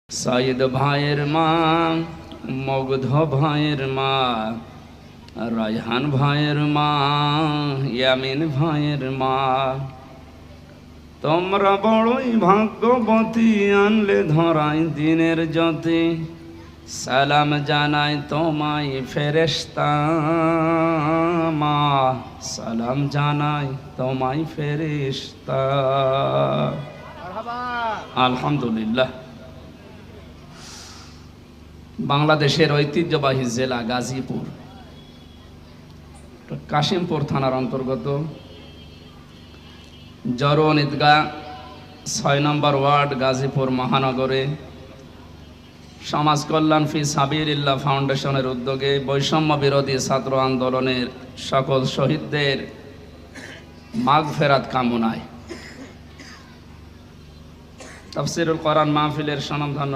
সাইদ ভাইয়ের মা, মগধ ভাইয়ের মা, রায়হান ভাইয়ের মা, ইয়ামিন ভাইয়ের মা, তোমরা বড়ই ভাগ্যবতী, আনলে ধরাই দিনের জ্যোতি। সালাম জানাই তোমায় ফেরেশতা মা, সালাম জানাই তোমায় ফেরেশতা। আলহামদুলিল্লাহ। বাংলাদেশের ঐতিহ্যবাহী জেলা গাজীপুর, কাশিমপুর থানার অন্তর্গত জরওন ঈদগাহ ৬ নম্বর ওয়ার্ড, গাজীপুর মহানগরে সমাজ কল্যাণ ফি সাবিলিল্লাহ ফাউন্ডেশনের উদ্যোগে বৈষম্য বিরোধী ছাত্র আন্দোলনের সকল শহীদদের মাগফিরাত কামনায় তাফসীরুল কোরআন মাহফিলের স্বনামধন্য